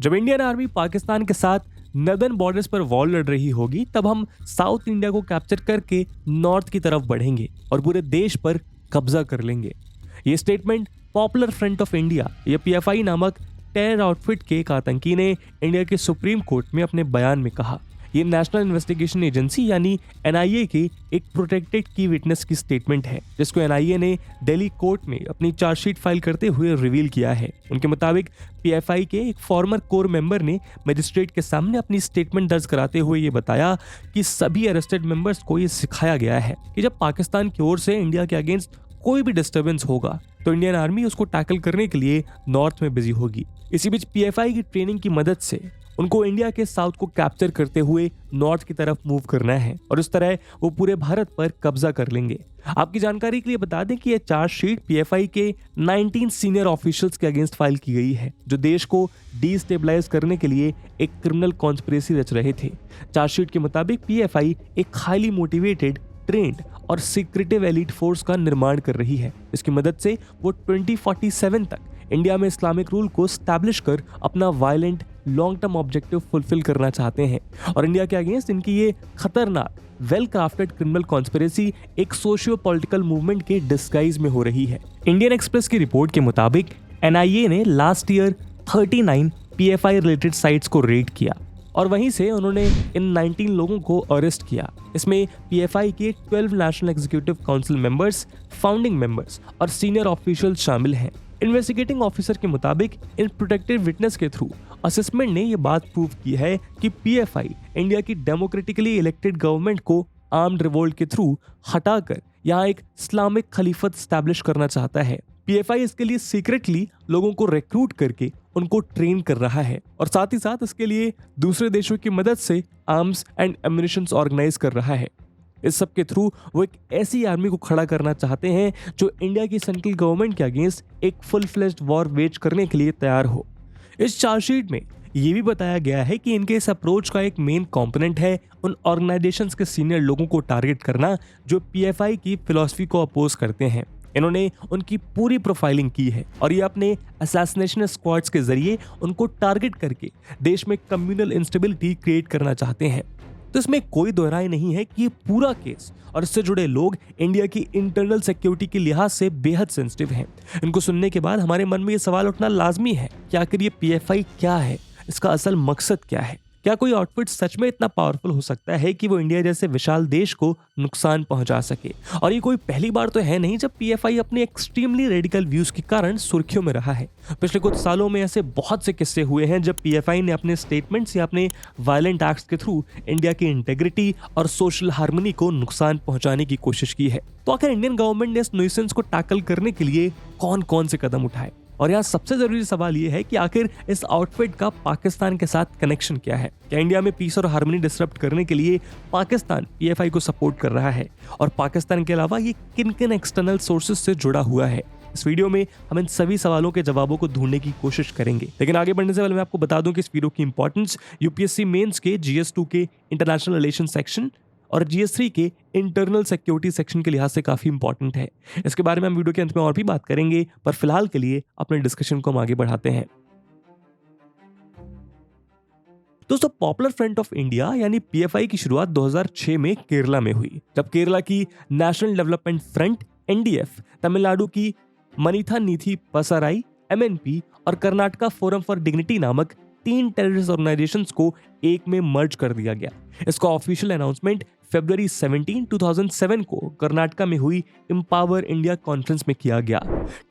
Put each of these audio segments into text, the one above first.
जब Indian army Pakistan के साथ नदर्न बॉर्डर्स पर वॉर लड़ रही होगी, तब हम साउथ इंडिया को कैप्चर करके नॉर्थ की तरफ बढ़ेंगे और पूरे देश पर कब्जा कर लेंगे। ये statement popular front of India या पीएफआई नामक टेरर आउटफिट के एक आतंकी ने इंडिया के सुप्रीम कोर्ट में अपने बयान में कहा। ये नेशनल इन्वेस्टिगेशन एजेंसी यानी एनआईए की एक प्रोटेक्टेड की विटनेस की स्टेटमेंट है, जिसको एनआईए ने दिल्ली कोर्ट में अपनी चार्जशीट फाइल करते हुए रिवील किया है। उनके मुताबिक पीएफआई के एक फॉर्मर कोर मेंबर ने मजिस्ट्रेट के सामने अपनी स्टेटमेंट दर्ज कराते हुए ये बताया कि सभी अरेस्टेड मेंबर्स को ये सिखाया गया है कि जब पाकिस्तान की ओर से इंडिया के अगेंस्ट कोई भी डिस्टर्बेंस होगा तो इंडियन आर्मी उसको टैकल करने के लिए नॉर्थ में बिजी होगी। इसी बीच पीएफआई की ट्रेनिंग की मदद से उनको इंडिया के साउथ को कैप्चर करते हुए नॉर्थ की तरफ मूव करना है और इस तरह वो पूरे भारत पर कब्जा कर लेंगे। आपकी जानकारी के लिए बता दें कि यह चार्जशीट पीएफआई के 19 सीनियर ऑफिशियल्स के अगेंस्ट फाइल की गई है, जो देश को डिस्टेबलाइज करने के लिए एक क्रिमिनल कॉन्स्पिरेसी रच रहे थे। चार्जशीट के मुताबिक पीएफआई एक हाईली मोटिवेटेड, ट्रेंड और सीक्रेटिव एलीट फोर्स का निर्माण कर रही है। इसकी मदद से वो 2047 तक इंडिया में इस्लामिक रूल को स्टैब्लिश कर अपना violent long term objective fulfil करना चाहते हैं और इंडिया के अगेंस्ट इनकी ये खतरनाक वेल क्राफ्टेड क्रिमिनल कॉन्स्पिरेसी एक सोशियो पॉलिटिकल मूवमेंट के डिस्गाइज में हो रही है। इंडियन एक्सप्रेस की रिपोर्ट के मुताबिक एनआईए ने last year 39 PFI related sites को रेड किया और वहीं से उन्होंने इन 19 लोगों को अरेस्ट किया। इसमें पीएफआई के 12 national executive council members, founding members और सीनियर ऑफिशियल शामिल हैं। इन्वेस्टिगेटिंग ऑफिसर के मुताबिक इन प्रोटेक्टेड विटनेस के थ्रू असेसमेंट ने यह बात प्रूव की है कि पीएफआई इंडिया की डेमोक्रेटिकली इलेक्टेड गवर्नमेंट को आर्म्ड रिवोल्ट के थ्रू हटाकर यहाँ एक इस्लामिक खलीफत स्टैब्लिश करना चाहता है। पीएफआई इसके लिए सीक्रेटली लोगों को रिक्रूट करके उनको ट्रेन कर रहा है और साथ ही साथ इसके लिए दूसरे देशों की मदद से आर्म्स एंड एम्युनिशंस ऑर्गेनाइज कर रहा है। इस सब के थ्रू वो एक ऐसी आर्मी को खड़ा करना चाहते हैं जो इंडिया की सेंट्रल गवर्नमेंट के अगेंस्ट एक फुल फ्लेज्ड वॉर वेज करने के लिए तैयार हो। इस चार्जशीट में ये भी बताया गया है कि इनके इस अप्रोच का एक मेन कंपोनेंट है उन ऑर्गेनाइजेशंस के सीनियर लोगों को टारगेट करना जो पीएफआई की फिलॉसफी को अपोज करते हैं। इन्होंने उनकी पूरी प्रोफाइलिंग की है और ये अपने असैसिनेशन स्क्वाड्स के जरिए उनको टारगेट करके देश में कम्युनल इंस्टेबिलिटी क्रिएट करना चाहते हैं। तो इसमें कोई दोहराई नहीं है कि ये पूरा केस और इससे जुड़े लोग इंडिया की इंटरनल सिक्योरिटी के लिहाज से बेहद सेंसिटिव हैं। इनको सुनने के बाद हमारे मन में ये सवाल उठना लाजमी है कि आखिर ये पीएफआई क्या है, इसका असल मकसद क्या है? क्या कोई आउटफिट सच में इतना पावरफुल हो सकता है कि वो इंडिया जैसे विशाल देश को नुकसान पहुंचा सके? और ये कोई पहली बार तो है नहीं जब पीएफआई अपने एक्सट्रीमली रेडिकल व्यूज के कारण सुर्खियों में रहा है। पिछले कुछ सालों में ऐसे बहुत से किस्से हुए हैं जब पीएफआई ने अपने स्टेटमेंट्स या अपने वायलेंट एक्ट्स के थ्रू इंडिया की इंटेग्रिटी और सोशल हार्मनी को नुकसान पहुंचाने की कोशिश की है। तो आखिर इंडियन गवर्नमेंट ने इस न्यूसेंस को टैकल करने के लिए कौन कौन से कदम उठाए? और यहाँ सबसे जरूरी सवाल ये है कि आखिर इस आउटफिट का पाकिस्तान के साथ कनेक्शन क्या है? क्या इंडिया में पीस और हार्मनी डिसरप्ट करने के लिए पाकिस्तान पीएफआई को सपोर्ट कर रहा है? और पाकिस्तान के अलावा ये किन किन एक्सटर्नल सोर्सेज से जुड़ा हुआ है? इस वीडियो में हम इन सभी सवालों के जवाबों को ढूंढने की कोशिश करेंगे। लेकिन आगे बढ़ने से पहले मैं आपको बता दूं कि इस वीडियो की इंपॉर्टेंस यूपीएससी मेंस के जीएस2 के इंटरनेशनल रिलेशन सेक्शन और जीएस3 के इंटरनल सिक्योरिटी सेक्शन के लिहाज से काफी इंपॉर्टेंट है। इसके बारे में हम वीडियो के अंत में और भी बात करेंगे, पर फिलहाल के लिए अपने डिस्कशन को हम आगे बढ़ाते हैं। दोस्तों, पॉपुलर फ्रंट ऑफ इंडिया यानी पीएफआई की शुरुआत 2006 में केरला में हुई, जब केरला की national development front NDF, Tamil Nadu की मनीथा नीथी पसाराई एमएनपी और कर्नाटका फोरम फॉर डिग्निटी नामक 3 टेररिस्ट ऑर्गेनाइजेशंस को एक में मर्ज कर दिया गया। इसका ऑफिशियल अनाउंसमेंट फरवरी 17, 2007 को कर्नाटका में हुई एम्पावर इंडिया कॉन्फ्रेंस में किया गया।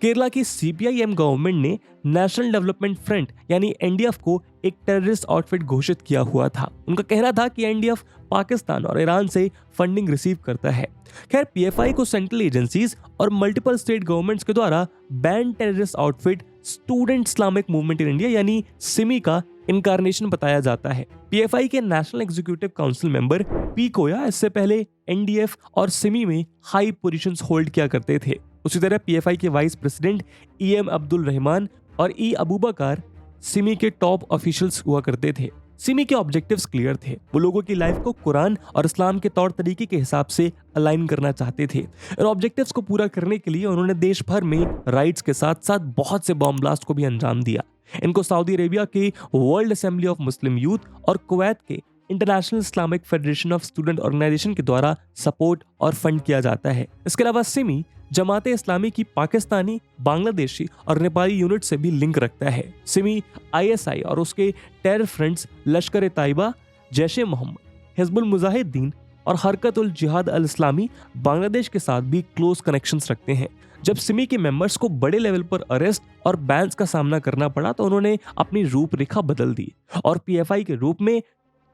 केरला की सीपीआईएम गवर्नमेंट ने नेशनल डेवलपमेंट फ्रंट यानी एनडीएफ को एक टेररिस्ट आउटफिट घोषित किया हुआ था। उनका कहना था कि एनडीएफ पाकिस्तान और ईरान से फंडिंग रिसीव करता है। खैर, पीएफआई को सेंट्रल एजेंसीज और मल्टीपल स्टेट गवर्नमेंट्स के द्वारा ban terrorist outfit student Islamic movement in India यानी सिमी का इनकारनेशन बताया जाता है। पीएफआई के national executive council member P Koya इससे पहले एनडीएफ और सिमी में हाई पोजीशंस होल्ड किया करते थे। उसी तरह पीएफआई के vice president EM Abdul Rahman और ई अबूबकर सिमी के टॉप ऑफिशियल्स हुआ करते थे। सिमी के ऑब्जेक्टिव्स क्लियर थे। वो लोगों की लाइफ को कुरान और इस्लाम के तौर तरीके के हिसाब से अलाइन करना चाहते थे। इन ऑब्जेक्टिव्स को पूरा करने के लिए उन्होंने देश भर में राइट्स के साथ साथ बहुत से बॉम्ब ब्लास्ट को भी अंजाम दिया। इनको सऊदी अरेबिया के world assembly of Muslim youth और कुवैत के international Islamic federation of student organization के द्वारा सपोर्ट और फंड किया जाता है। इसके अलावा सिमी जमाते इस्लामी की पाकिस्तानी, बांग्लादेशी और नेपाली यूनिट से भी लिंक रखता है। सिमी आईएसआई और उसके टेरर फ्रेंड्स लश्कर ए तैयबा, जैश ए मोहम्मद, हिजबुल मुजाहिदीन और हरकत उल जिहाद अल इस्लामी बांग्लादेश के साथ भी क्लोज कनेक्शंस रखते हैं। जब सिमी के मेंबर्स को बड़े लेवल पर अरेस्ट और बैन्स का सामना करना पड़ा तो उन्होंने अपनी रूपरेखा बदल दी और पीएफआई के रूप में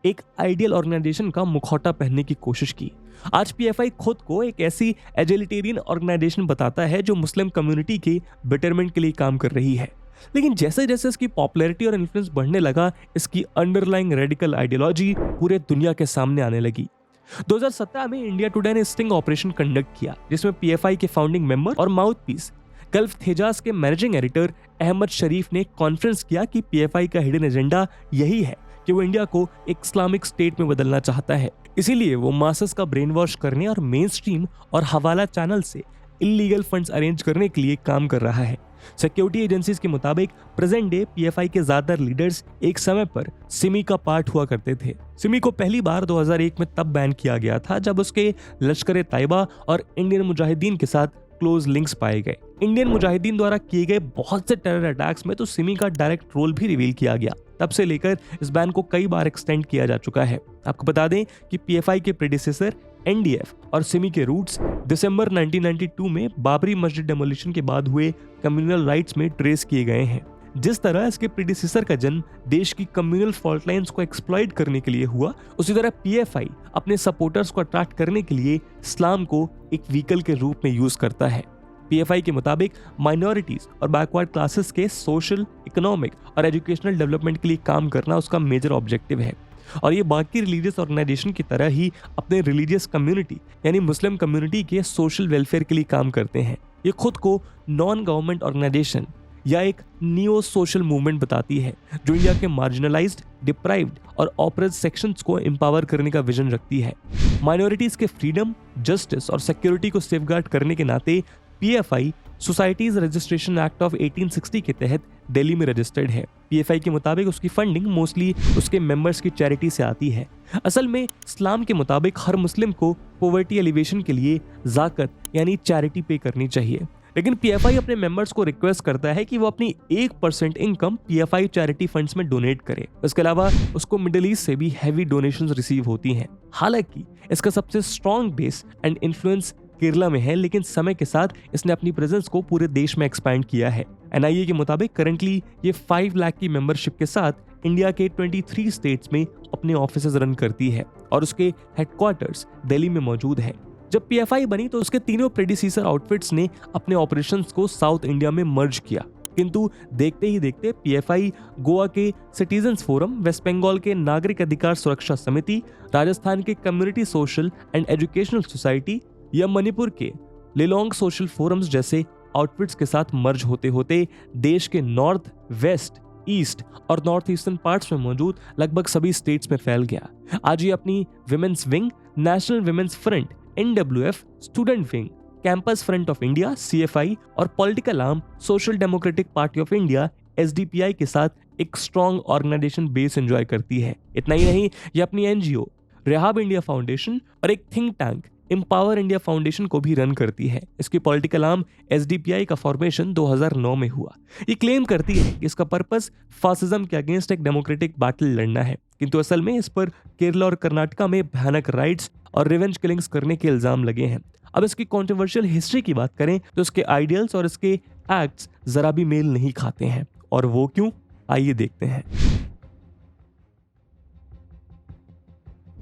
एक आइडियल ऑर्गेनाइजेशन का मुखौटा पहनने की कोशिश की। आज पीएफआई खुद को एक ऐसी एजिलिटेरियन ऑर्गेनाइजेशन बताता है जो मुस्लिम कम्युनिटी के बेटरमेंट के लिए काम कर रही है। लेकिन जैसे जैसे इसकी पॉपुलैरिटी और इन्फ्लुएंस बढ़ने लगा, इसकी अंडरलाइंग रेडिकल आइडियोलॉजी पूरे दुनिया के सामने आने लगी। 2017 में इंडिया टुडे ने स्टिंग ऑपरेशन कंडक्ट किया, जिसमें पीएफआई के फाउंडिंग मेंबर और माउथपीस गल्फ तेजाज के मैनेजिंग एडिटर अहमद शरीफ ने कॉन्फ्रेंस किया कि पीएफआई का हिडन एजेंडा यही है कि वो इंडिया को एक इस्लामिक स्टेट में बदलना चाहता है। इसीलिए वो मासेस का ब्रेन वॉश करने और मेन स्ट्रीम और हवाला चैनल से इलीगल फंड्स अरेंज करने के लिए काम कर रहा है। सिक्योरिटी एजेंसीज के मुताबिक प्रेजेंट डे पीएफआई के ज्यादातर लीडर्स एक समय पर सिमी का पार्ट हुआ करते थे। सिमी को पहली बार 2001 में तब बैन किया गया था जब उसके लश्कर ए तैयबा और इंडियन मुजाहिदीन के साथ क्लोज लिंक्स पाए गए। इंडियन मुजाहिदीन द्वारा किए गए बहुत से टेरर अटैक्स में तो सिमी का डायरेक्ट रोल भी रिवील किया गया। तब से लेकर इस बैन को कई बार एक्सटेंड किया जा चुका है। आपको बता दें कि पीएफआई के प्रेडिसेसर एनडीएफ और सिमी के रूट्स दिसंबर 1992 में बाबरी मस्जिद डेमोलिशन के बाद हुए कम्युनल राइट्स में ट्रेस किए गए हैं। जिस तरह इसके प्रेडिसेसर का जन्म देश की कम्युनल फॉल्ट लाइंस को एक्सप्लॉइट करने के लिए हुआ, उसी तरह पीएफआई अपने सपोर्टर्स को अट्रैक्ट करने के लिए इस्लाम को एक व्हीकल के रूप में यूज करता है। पीएफआई के मुताबिक माइनॉरिटीज और बैकवर्ड क्लासेस के सोशल, इकोनॉमिक और एजुकेशनल डेवलपमेंट के लिए काम करना उसका मेजर ऑब्जेक्टिव है और ये बाकी रिलीजियस ऑर्गेनाइजेशन की तरह ही अपने रिलीजियस कम्युनिटी यानी मुस्लिम कम्युनिटी के सोशल वेलफेयर के लिए काम करते हैं। ये खुद को नॉन गवर्नमेंट ऑर्गेनाइजेशन या एक नियो सोशल मूवमेंट बताती है जो इंडिया के मार्जिनलाइज्ड, डिप्राइव्ड और ऑपरेज सेक्शंस को एम्पावर करने का विजन रखती है। माइनॉरिटीज के फ्रीडम, जस्टिस और सिक्योरिटी को सेफगार्ड करने के नाते PFI societies registration act of 1860 के तहत दिल्ली में रजिस्टर्ड है। पीएफआई के मुताबिक उसकी फंडिंग मोस्टली उसके मेंबर्स की चैरिटी से आती है। असल में इस्लाम के मुताबिक हर मुस्लिम को पॉवर्टी एलिवेशन के लिए ज़ाकत यानी चैरिटी पे करनी चाहिए, लेकिन पीएफआई अपने मेंबर्स को रिक्वेस्ट करता है कि वो अपनी 1% इनकम पीएफआई चैरिटी फंड्स में डोनेट करे। इसके अलावा उसको मिडिल ईस्ट से भी हैवी डोनेशंस रिसीव होती हैं। हालांकि इसका सबसे strong base and influence Kerala में है, लेकिन समय के साथ इसने अपनी प्रेजेंस को पूरे देश में एक्सपैंड किया है। एनआईए के मुताबिक करंटली ये 5 लाख की मेंबरशिप के साथ इंडिया के 23 स्टेट्स में अपने ऑफिसेज रन करती है और उसके हेडक्वार्टर्स दिल्ली में मौजूद है। जब पीएफआई बनी तो उसके तीनों प्रेडिसीसर आउटफिट्स ने अपने ऑपरेशंस को साउथ इंडिया में मर्ज किया, किंतु देखते ही देखते पीएफआई गोवा के सिटीजन्स फोरम, वेस्ट बंगाल के नागरिक अधिकार सुरक्षा समिति, राजस्थान के community social and educational society या मणिपुर के लिलोंग सोशल फोरम्स जैसे आउटफिट्स के साथ मर्ज होते होते देश के नॉर्थ, वेस्ट, ईस्ट और नॉर्थ ईस्टर्न पार्ट्स में मौजूद लगभग सभी स्टेट्स में फैल गया। आज ये अपनी women's wing, national women's front NWF, student wing, campus front of India CFI और political arm social democratic party of India SDPI के साथ एक स्ट्रॉन्ग ऑर्गेनाइजेशन बेस एंजॉय करती है। इतना ही नहीं, ये अपनी एनजीओ रेहाब इंडिया फाउंडेशन और एक think tank empower India foundation को भी रन करती है। इसकी पॉलिटिकल आर्म एसडीपीआई का फॉर्मेशन 2009 में हुआ। ये क्लेम करती है कि इसका पर्पस फासिज्म के अगेंस्ट एक डेमोक्रेटिक बैटल लड़ना है, किंतु असल में इस पर केरला और कर्नाटका में भयानक राइट्स और रिवेंज किलिंग्स करने के इल्जाम लगे हैं। अब इसकी कॉन्ट्रोवर्शियल हिस्ट्री की बात करें तो इसके आइडियल्स और इसके एक्ट्स जरा भी मेल नहीं खाते हैं, और वो क्यों, आइए देखते हैं।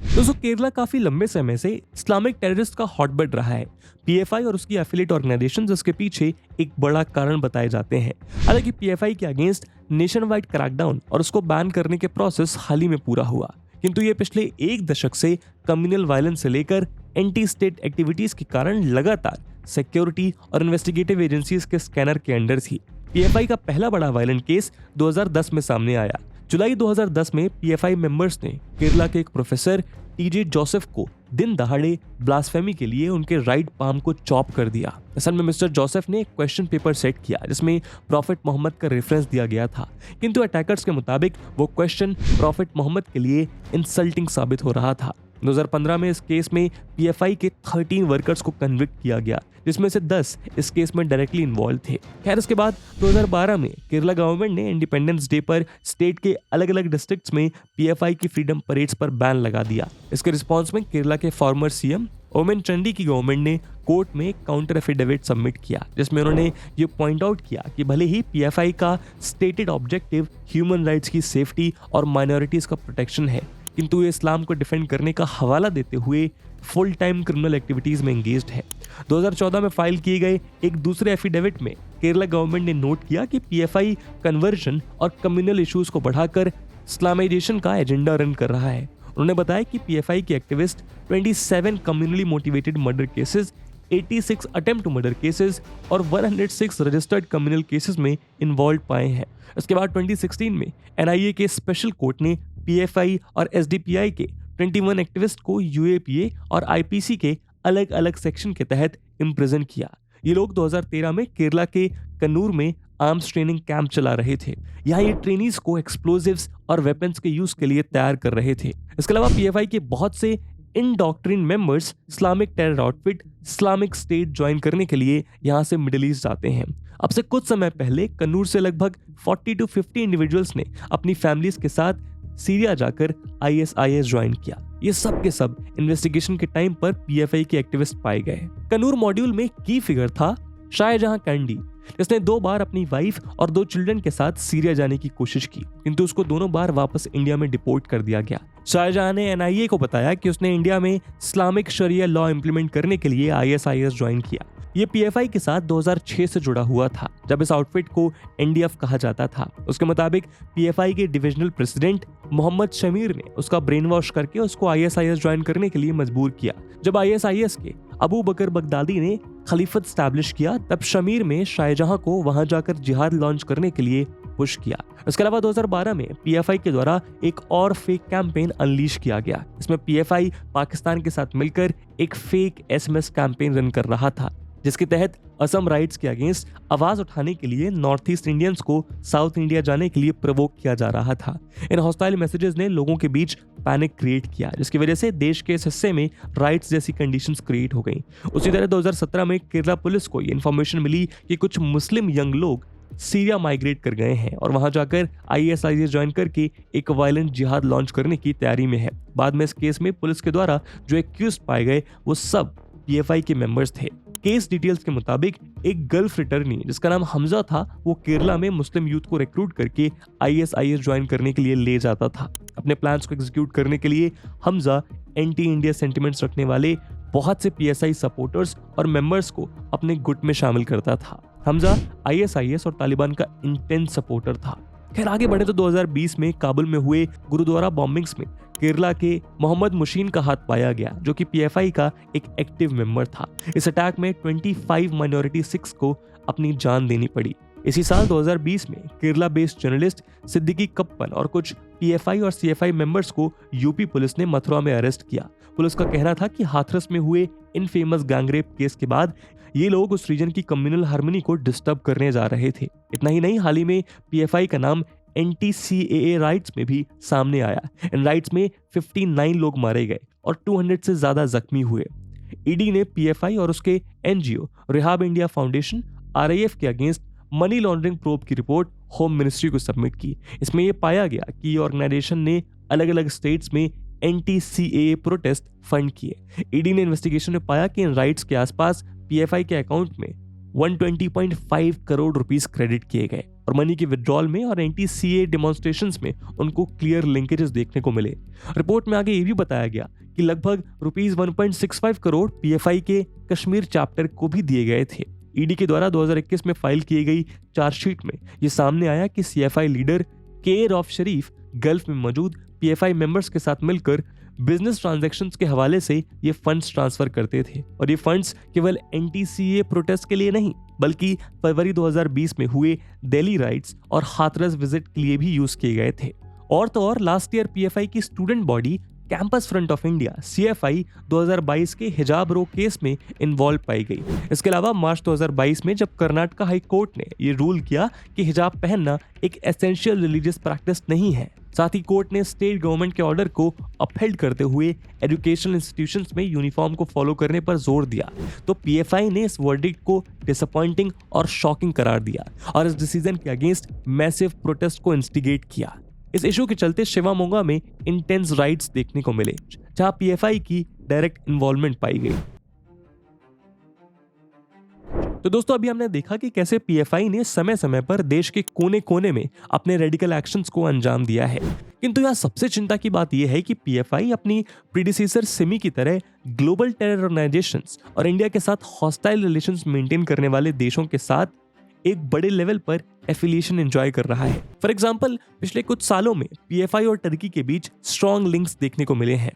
दोस्तों, केरला काफी लंबे समय से इस्लामिक टेररिस्ट का हॉटबेड रहा है। पीएफआई और उसकी एफिलिएट ऑर्गेनाइजेशंस इसके पीछे एक बड़ा कारण बताए जाते हैं। हालांकि पीएफआई के अगेंस्ट नेशन वाइड क्रैकडाउन और उसको बैन करने के प्रोसेस हाल ही में पूरा हुआ, किंतु ये पिछले एक दशक से कम्युनल वायलेंस से लेकर एंटी स्टेट एक्टिविटीज के कारण लगातार सिक्योरिटी और इन्वेस्टिगेटिव एजेंसीज के स्कैनर के अंडर थी। पीएफआई का पहला बड़ा वायलेंट केस 2010 में सामने आया, जुलाई 2010 में पीएफआई मेंबर्स ने केरला के एक प्रोफेसर टीजे जोसेफ को दिन दहाड़े ब्लास्फेमी के लिए उनके राइट पाम को चॉप कर दिया। असल में मिस्टर जोसेफ ने एक क्वेश्चन पेपर सेट किया जिसमें प्रॉफिट मोहम्मद का रेफरेंस दिया गया था, किंतु अटैकर्स के मुताबिक वो क्वेश्चन प्रॉफिट मोहम्मद के लिए इंसल्टिंग साबित हो रहा था। 2015 में इस केस में पीएफआई के 13 वर्कर्स को कन्विक्ट किया गया, जिसमें से 10 इस केस में डायरेक्टली इन्वॉल्व थे। खैर, इसके बाद 2012 में केरला गवर्नमेंट ने इंडिपेंडेंस डे पर स्टेट के अलग अलग डिस्ट्रिक्ट्स में पीएफआई की फ्रीडम परेड्स पर बैन लगा दिया। इसके रिस्पॉन्स में केरला के फॉर्मर सीएम ओमेन चंडी की गवर्नमेंट ने कोर्ट में काउंटर एफिडेविट सबमिट किया, जिसमें उन्होंने ये पॉइंट आउट किया कि भले ही पीएफआई का स्टेटेड ऑब्जेक्टिव ह्यूमन राइट्स की सेफ्टी और माइनॉरिटीज का प्रोटेक्शन है, किंतु ये इस्लाम को डिफेंड करने का हवाला देते हुए फुल टाइम क्रिमिनल एक्टिविटीज में एंगेज्ड है। 2014 में फाइल किए गए एक दूसरे एफिडेविट में केरला गवर्नमेंट ने नोट किया कि पीएफआई कन्वर्जन और कम्युनल इश्यूज को बढ़ाकर इस्लामाइजेशन का एजेंडा रन कर रहा है। उन्होंने बताया कि पीएफआई के activist 27 communally motivated murder cases, 86 attempt to murder cases और 106 रजिस्टर्ड कम्युनल केसेस में इन्वॉल्व पाए हैं। इसके बाद 2016 में एनआईए के स्पेशल कोर्ट ने पीएफआई और एसडीपीआई के 21 एक्टिविस्ट को यूएपीए और आईपीसी के अलग अलग सेक्शन के तहत इम्प्रिजन किया। ये लोग 2013 में केरला के कन्नूर में आर्म्स ट्रेनिंग कैंप चला रहे थे। यहाँ ये ट्रेनीज को एक्सप्लोजिव्स और वेपन्स के यूज के लिए तैयार कर रहे थे। इसके अलावा पीएफआई के बहुत से indoctrinated members Islamic terror outfit Islamic state join करने के लिए यहाँ से मिडिल ईस्ट जाते हैं। अब से कुछ समय पहले कन्नूर से लगभग 40 to 50 इंडिविजुअल्स ने अपनी फैमिलीज के साथ सीरिया जाकर आईएसआईएस ज्वाइन किया। ये सब के सब इन्वेस्टिगेशन के टाइम पर पीएफआई के एक्टिविस्ट पाए गए। कन्नूर मॉड्यूल में की फिगर था शाहजहां कैंडी, जिसने 2 बार अपनी वाइफ और 2 चिल्ड्रन के साथ सीरिया जाने की कोशिश की, किंतु उसको दोनों बार वापस इंडिया में डिपोर्ट कर दिया गया। शाहजहां ने एनआईए को बताया कि उसने इंडिया में इस्लामिक शरिया लॉ इंप्लीमेंट करने के लिए आईएसआईएस ज्वाइन किया। ये पीएफआई के साथ 2006 से जुड़ा हुआ था, जब इस आउटफिट को एनडीएफ कहा जाता था। उसके मुताबिक पीएफआई के डिविजनल प्रेसिडेंट मोहम्मद शमीर ने उसका ब्रेन वॉश करके उसको आईएसआईएस ज्वाइन करने के लिए मजबूर किया। जब आईएसआईएस के अबू बकर बगदादी ने खलीफत स्टैब्लिश किया, तब शमीर में शाहजहां को वहां जाकर जिहाद लॉन्च करने के लिए पुश किया। इसके अलावा 2012 में पीएफआई के द्वारा एक और फेक कैंपेन अनलीश किया गया। इसमें पीएफआई पाकिस्तान के साथ मिलकर एक फेक एसएमएस कैंपेन रन कर रहा था, जिसके तहत असम राइट्स के अगेंस्ट आवाज उठाने के लिए नॉर्थ ईस्ट इंडियंस को साउथ इंडिया जाने के लिए प्रवोक किया जा रहा था। इन हॉस्टाइल मैसेजेस ने लोगों के बीच पैनिक क्रिएट किया, जिसकी वजह से देश के इस हिस्से में राइट्स जैसी कंडीशंस क्रिएट हो गई। उसी तरह 2017 में केरला पुलिस को ये इन्फॉर्मेशन मिली कि कुछ मुस्लिम यंग लोग सीरिया माइग्रेट कर गए हैं और वहां जाकर आईएसआईएस ज्वाइन करके एक वायलेंट जिहाद लॉन्च करने की तैयारी में है। बाद में इस केस में पुलिस के द्वारा जो एक्यूज्ड पाए गए वो सब पीएफआई के मेंबर्स थे। केस डिटेल्स के मुताबिक एक गल्फ रिटर्नी जिसका नाम हमजा था, वो केरला में मुस्लिम यूथ को रिक्रूट करके आईएसआईएस ज्वाइन करने के लिए ले जाता था। अपने प्लान्स को एग्जीक्यूट करने के लिए हमजा एंटी इंडिया सेंटिमेंट्स रखने वाले बहुत से पीएसआई सपोर्टर्स और मेंबर्स को अपने गुट में शामिल करता था। हमजा आईएसआईएस और तालिबान का इंटेंस सपोर्टर था। खैर, आगे बढ़े तो 2020 में काबुल में हुए गुरुद्वारा बॉम्बिंग्स में केरला के मोहम्मद मुशीन का हाथ पाया गया, जो कि पीएफआई का एक एक्टिव मेंबर था। इस अटैक में 25 माइनॉरिटी सिख्स को अपनी जान देनी पड़ी। इसी साल 2020 में केरला बेस्ड जर्नलिस्ट सिद्दीकी कप्पन और कुछ पीएफआई और सीएफआई मेंबर्स को यूपी पुलिस ने मथुरा में अरेस्ट किया। पुलिस का कहना था कि हाथरस में हुए इन फेमस गैंगरेप केस के बाद ये लोग उस रीजन की कम्युनल हार्मनी को डिस्टर्ब करने जा रहे थे। इतना ही नहीं, हाल ही में पीएफआई का नाम एंटी-सीएए राइट्स में भी सामने आया। इन राइट्स में 59 लोग मारे गए और 200 से ज्यादा जख्मी हुए। ईडी ने पीएफआई और उसके NGO rehab India foundation RIF के अगेंस्ट मनी लॉन्ड्रिंग प्रोब की रिपोर्ट होम मिनिस्ट्री को सबमिट की। इसमें यह पाया गया कि ये ऑर्गेनाइजेशन ने अलग अलग स्टेट्स में एंटी-सीएए प्रोटेस्ट फंड किए। ईडी ने इन्वेस्टिगेशन में पाया कि इन राइट्स के आसपास पीएफआई के अकाउंट में 120.5 करोड़ रुपीस क्रेडिट किए गए और मनी के विड्रॉल में और एंटी सीए डेमोन्स्ट्रेशंस में उनको क्लियर लिंकेजेस देखने को मिले। रिपोर्ट में आगे ये भी बताया गया कि लगभग रुपीस 1.65 करोड़ पीएफआई के कश्मीर चैप्टर को भी दिए गए थे। ईडी के द्वारा 2021 में फाइल की गई चार्जशीट में ये सामने आया कि सीएफआई लीडर केर ऑफ शरीफ गल्फ में मौजूद पीएफआई मेंबर्स के साथ मिलकर बिजनेस ट्रांजैक्शंस के हवाले से ये फंड्स ट्रांसफर करते थे और ये फंड्स केवल एंटी-सीए प्रोटेस्ट के लिए नहीं, बल्कि फरवरी 2020 में हुए दिल्ली राइट्स और हाथरस विजिट के लिए भी यूज किए गए थे। और तो और लास्ट ईयर पीएफआई की student body campus front of India CFI 2022 के हिजाब रोक केस में इन्वॉल्व पाई गई। इसके अलावा मार्च 2022 में जब कर्नाटका हाई कोर्ट ने ये रूल किया कि हिजाब पहनना एक एसेंशियल रिलीजियस प्रैक्टिस नहीं है, साथ ही कोर्ट ने स्टेट गवर्नमेंट के ऑर्डर को अपहेल्ड करते हुए एजुकेशनल इंस्टीट्यूशंस में यूनिफॉर्म को फॉलो करने पर जोर दिया, तो पीएफआई ने इस वर्डिक्ट को डिसअपॉइंटिंग और शॉकिंग करार दिया और इस डिसीजन के अगेंस्ट मैसिव प्रोटेस्ट को इंस्टिगेट किया। इस इशू के चलते शिवामोगा में इंटेंस राइट्स देखने को मिले, जहां पीएफआई की डायरेक्ट इन्वॉल्वमेंट पाई गई। तो दोस्तों, अभी हमने देखा कि कैसे पीएफआई ने समय समय पर देश के कोने कोने में अपने रेडिकल एक्शंस को अंजाम दिया है, किंतु यहाँ सबसे चिंता की बात यह है कि पीएफआई अपनी प्रीडिसेसर सिमी की तरह ग्लोबल टेरर ऑर्गेनाइजेशंस और इंडिया के साथ हॉस्टाइल रिलेशंस मेंटेन करने वाले देशों के साथ एक बड़े लेवल पर एफिलिएशन एंजॉय कर रहा है। फॉर एग्जांपल, पिछले कुछ सालों में पीएफआई और टर्की के बीच स्ट्रॉन्ग लिंक्स देखने को मिले हैं।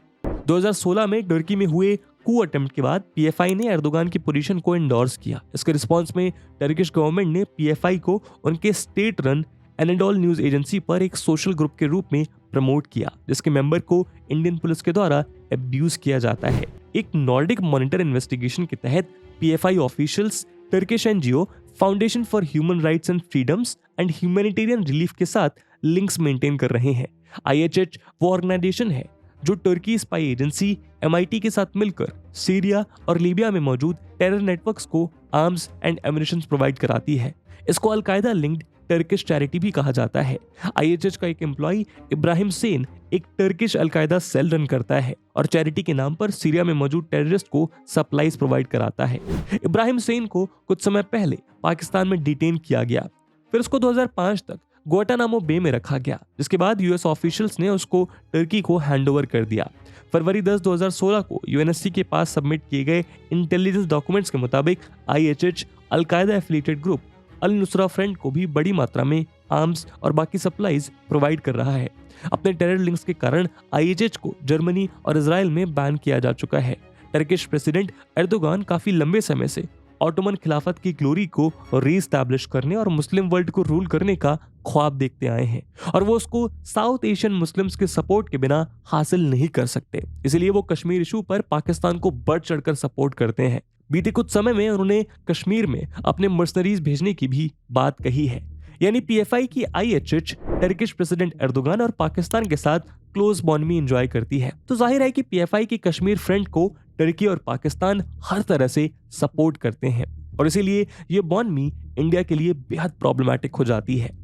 2016 में टर्की में हुए कू अटेम्प्ट के बाद पीएफआई ने एर्दोगान की पोजीशन को एंडोर्स किया। इसके रिस्पॉन्स में टर्किश गवर्नमेंट ने पीएफआई को उनके स्टेट रन एनाडोल न्यूज एजेंसी पर एक सोशल ग्रुप के रूप में प्रमोट किया, जिसके मेंबर को इंडियन पुलिस के द्वारा अब्यूज किया जाता है। एक नॉर्डिक मॉनिटर इन्वेस्टिगेशन के तहत PFI officials Turkish NGO foundation for human rights and freedoms and humanitarian relief के साथ लिंक्स मेंटेन कर रहे हैं। आईएचएच वो ऑर्गेनाइजेशन है जो टर्की स्पाई एजेंसी एमआईटी के साथ मिलकर सीरिया और लीबिया में मौजूद टेरर नेटवर्क्स को आर्म्स एंड एमिनेशंस प्रोवाइड कराती है। इसको अलकायदा लिंक्ड टर्किश चैरिटी भी कहा जाता है। आईएचएच का एक एम्प्लॉय इब्राहिम सेन एक टर्किश अलकायदा सेल रन करता है और चैरिटी के नाम पर सीरिया में मौजूद टेररिस्ट को सप्लाईज प्रोवाइड कराता है। इब्राहिम सेन को कुछ समय पहले पाकिस्तान में डिटेन किया गया, फिर उसको 2005 तक ग्वाटानामो बे में रखा गया, जिसके बाद यूएस ऑफिशियल्स ने उसको टर्की को हैंडओवर कर दिया। फरवरी 10, 2016 को यूएनएससी के पास सबमिट किए गए इंटेलिजेंस डॉक्यूमेंट्स के मुताबिक आईएचएच अलकायदा एफिलिएटेड ग्रुप अल नुसरा फ्रंट को भी बड़ी मात्रा में आर्म्स और बाकी सप्लाईज प्रोवाइड कर रहा है। अपने टेरर लिंक्स के कारण आईएचएच को जर्मनी और इजराइल में बैन किया जा चुका है। टर्किश प्रेसिडेंट एर्दोगान काफी लंबे समय से ऑटोमन खिलाफत की ग्लोरी को रीस्टैब्लिश करने और मुस्लिम वर्ल्ड को रूल करने का ख्वाब देखते आए हैं, और वो उसको साउथ एशियन मुस्लिम्स के सपोर्ट के बिना हासिल नहीं कर सकते। इसलिए वो कश्मीर इशू पर पाकिस्तान को बढ़ चढ़कर सपोर्ट करते हैं। बीते कुछ समय में उन्होंने कश्मीर में अपने मर्सनरीज भेजने की भी बात कही है। यानी पीएफआई की आईएचएच टर्किश प्रेसिडेंट एर्दोगान और पाकिस्तान के साथ क्लोज बॉन्ड में एंजॉय करती है। तो जाहिर है कि पीएफआई की कश्मीर फ्रंट को टर्की और पाकिस्तान हर तरह से सपोर्ट करते हैं, और इसीलिए ये बॉन्ड में इंडिया के लिए बेहद प्रॉब्लमैटिक हो जाती है।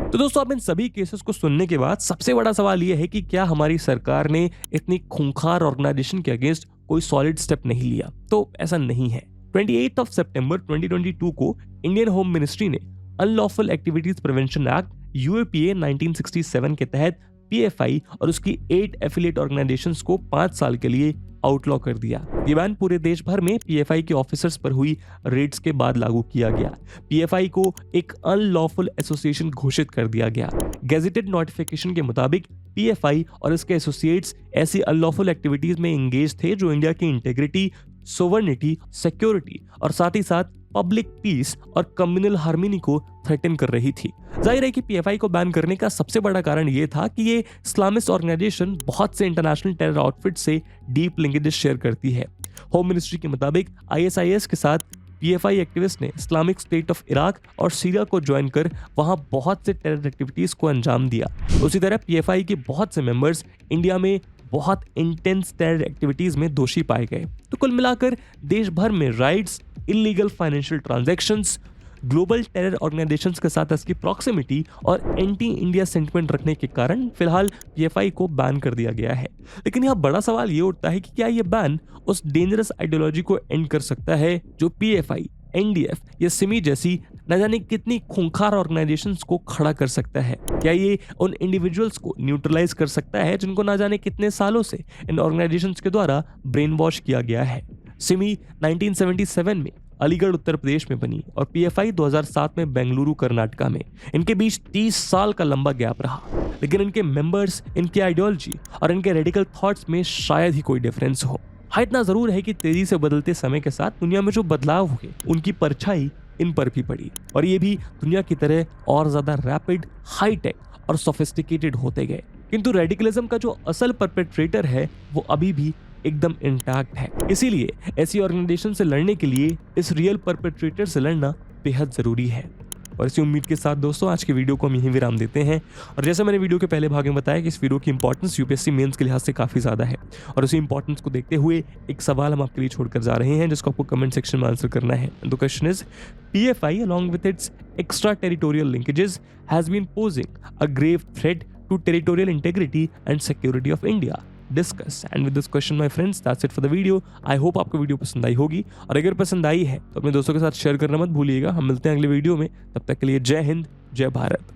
तो दोस्तों, अब इन सभी केसेस को सुनने के बाद सबसे बड़ा सवाल यह है कि क्या हमारी सरकार ने इतनी खूंखार ऑर्गेनाइजेशन के अगेंस्ट कोई सॉलिड स्टेप नहीं लिया? तो ऐसा नहीं है। 28 सितंबर 2022 को इंडियन होम मिनिस्ट्री ने unlawful activities prevention act UAPA 1967 के तहत पीएफआई और उसकी 8 एफिलिएट ऑर्गेनाइजेशंस को 5 साल के लिए आउटलॉ कर दिया। ये बैन पूरे देश भर में पीएफआई के ऑफिसर्स पर हुई रेड्स के बाद लागू किया गया। पीएफआई को एक अनलॉफुल एसोसिएशन घोषित कर दिया गया। गेजेटेड नोटिफिकेशन के मुताबिक पीएफआई और इसके एसोसिएट्स ऐसी अनलॉफुल एक्टिविटीज में एंगेज थे जो इंडिया की इंटेग्रिटी, सोवर्निटी, सिक्योरिटी और साथ ही साथ पब्लिक पीस और कम्युनल हार्मनी को थ्रेटन कर रही थी। जाहिर है कि पीएफआई को बैन करने का सबसे बड़ा कारण यह था कि ये इस्लामिस्ट ऑर्गेनाइजेशन बहुत से इंटरनेशनल टेरर आउटफिट से डीप लिंकेजेस शेयर करती है। होम मिनिस्ट्री के मुताबिक आईएसआईएस के साथ पीएफआई एक्टिविस्ट ने इस्लामिक स्टेट ऑफ इराक और सीरिया को ज्वाइन कर वहां बहुत से टेरर एक्टिविटीज को अंजाम दिया। उसी तरह पीएफआई के बहुत से मेंबर्स इंडिया में बहुत इंटेंस टेरर एक्टिविटीज में दोषी पाए गए। तो कुल मिलाकर देश भर में rights, illegal financial transactions, global terror organisations के साथ इसकी प्रॉक्सिमिटी और एंटी इंडिया सेंटिमेंट रखने के कारण फिलहाल पीएफआई को बैन कर दिया गया है। लेकिन यहाँ बड़ा सवाल ये उठता है कि क्या ये बैन उस डेंजरस आइडियोलॉजी को एंड कर सकता है जो पीएफआई, एनडीएफ या सिमी जैसी न जाने कितनी खूंखार ऑर्गेनाइजेशंस को खड़ा कर सकता है? क्या ये उन इंडिविजुअल्स को न्यूट्रलाइज कर सकता है जिनको न जाने कितने सालों से इन ऑर्गेनाइजेशंस के द्वारा ब्रेन वॉश किया गया है? सिमी 1977 में अलीगढ़ उत्तर प्रदेश में बनी और पीएफआई 2007 में बेंगलुरु कर्नाटका में। इनके बीच 30 साल का लंबा गैप रहा, लेकिन इनके मेंबर्स, इनकी आइडियोलॉजी और इनके रेडिकल थॉट्स में शायद ही कोई डिफरेंस हो। हाँ, इतना जरूर है कि तेजी से बदलते समय के साथ दुनिया में जो बदलाव हुए उनकी परछाई इन पर भी पड़ी और ये भी दुनिया की तरह और ज्यादा रैपिड, हाईटेक और सोफिस्टिकेटेड होते गए। किंतु रेडिकलिज्म का जो असल परपेट्रेटर है वो अभी भी एकदम इंटैक्ट है। इसीलिए ऐसी ऑर्गेनाइजेशन से लड़ने के लिए इस रियल परपेट्रेटर से लड़ना बेहद जरूरी है। और इसी उम्मीद के साथ दोस्तों आज की वीडियो को हम यहीं विराम देते हैं। और जैसे मैंने वीडियो के पहले भाग में बताया कि इस वीडियो की इंपॉर्टेंस यूपीएससी मेंस के लिहाज से काफ़ी ज़्यादा है और उसी इंपॉर्टेंस को देखते हुए एक सवाल हम आपके लिए छोड़कर जा रहे हैं जिसको आपको कमेंट सेक्शन में आंसर करना है। The question is PFI along with its extraterritorial linkages has been posing a grave threat to territorial integrity and security of India. Discuss. And with this question my friends, that's it for the video. I hope आपको video पसंद आई होगी और अगर पसंद आई है तो अपने दोस्तों के साथ शेयर करना मत भूलिएगा। हम मिलते हैं अगले वीडियो में, तब तक के लिए जय हिंद, जय भारत।